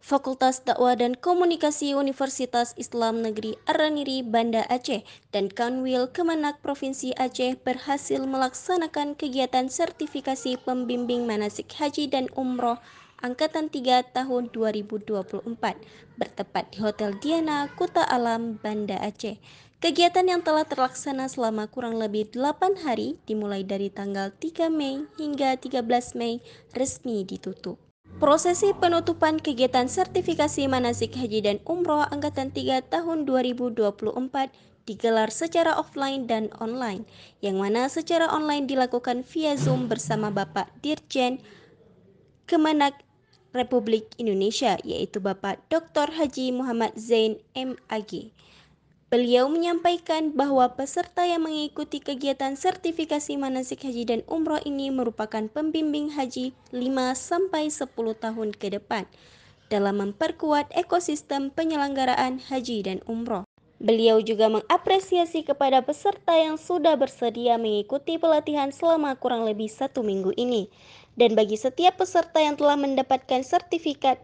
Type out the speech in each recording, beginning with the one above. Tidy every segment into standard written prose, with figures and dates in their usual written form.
Fakultas Dakwah dan Komunikasi Universitas Islam Negeri Araniri Banda Aceh dan Kanwil Kemenak Provinsi Aceh berhasil melaksanakan kegiatan sertifikasi pembimbing manasik haji dan umroh Angkatan 3 tahun 2024 bertepat di Hotel Diana, Kuta Alam, Banda Aceh. Kegiatan yang telah terlaksana selama kurang lebih 8 hari dimulai dari tanggal 3 Mei hingga 13 Mei resmi ditutup. Prosesi penutupan kegiatan sertifikasi manasik haji dan umroh Angkatan 3 tahun 2024 digelar secara offline dan online, yang mana secara online dilakukan via Zoom bersama Bapak Dirjen Kemenak Republik Indonesia, yaitu Bapak Dr. Haji Muhammad Zain MAG. Beliau menyampaikan bahwa peserta yang mengikuti kegiatan sertifikasi manasik haji dan umroh ini merupakan pembimbing haji 5-10 tahun ke depan dalam memperkuat ekosistem penyelenggaraan haji dan umroh. Beliau juga mengapresiasi kepada peserta yang sudah bersedia mengikuti pelatihan selama kurang lebih 1 minggu ini. Dan bagi setiap peserta yang telah mendapatkan sertifikat,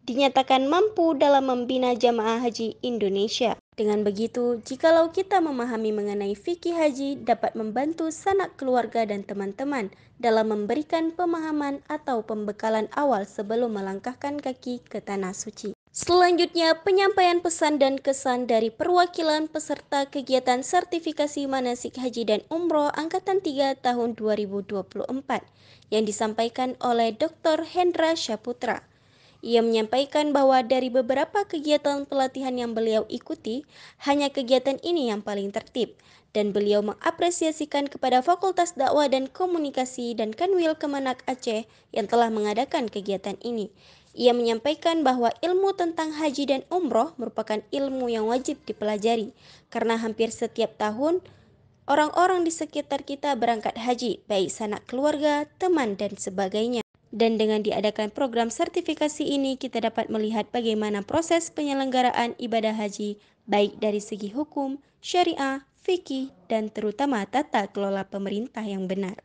dinyatakan mampu dalam membina jamaah haji Indonesia. Dengan begitu, jikalau kita memahami mengenai fikih haji dapat membantu sanak keluarga dan teman-teman dalam memberikan pemahaman atau pembekalan awal sebelum melangkahkan kaki ke tanah suci. Selanjutnya, penyampaian pesan dan kesan dari perwakilan peserta kegiatan sertifikasi manasik haji dan umroh Angkatan 3 tahun 2024 yang disampaikan oleh Dr. Hendra Syaputra. Ia menyampaikan bahwa dari beberapa kegiatan pelatihan yang beliau ikuti, hanya kegiatan ini yang paling tertib, dan beliau mengapresiasikan kepada Fakultas Dakwah dan Komunikasi dan Kanwil Kemenak Aceh yang telah mengadakan kegiatan ini. Ia menyampaikan bahwa ilmu tentang haji dan umroh merupakan ilmu yang wajib dipelajari, karena hampir setiap tahun orang-orang di sekitar kita berangkat haji, baik sanak keluarga, teman, dan sebagainya. Dan dengan diadakan program sertifikasi ini, kita dapat melihat bagaimana proses penyelenggaraan ibadah haji, baik dari segi hukum, syariah, fikih, dan terutama tata kelola pemerintah yang benar.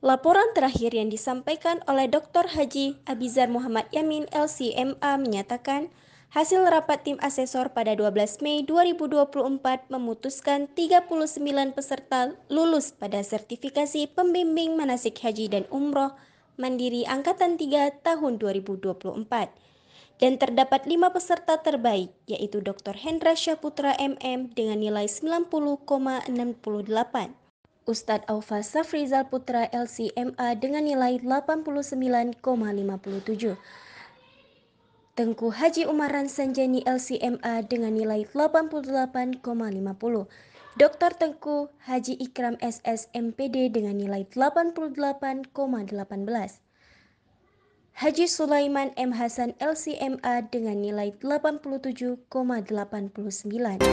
Laporan terakhir yang disampaikan oleh Dr. Haji Abizar Muhammad Yamin LCMA menyatakan, hasil rapat tim asesor pada 12 Mei 2024 memutuskan 39 peserta lulus pada sertifikasi pembimbing manasik haji dan umroh Mandiri Angkatan 3 tahun 2024. Dan terdapat 5 peserta terbaik, yaitu Dr. Hendra Syaputra MM dengan nilai 90,68. Ustadz Aufa Safrizal Putra LCMA dengan nilai 89,57. Tengku Haji Umaran Sanjani LCMA dengan nilai 88,50. Dr. Tengku Haji Ikram SS MPD dengan nilai 88,18. Haji Sulaiman M. Hasan LCMA dengan nilai 87,89.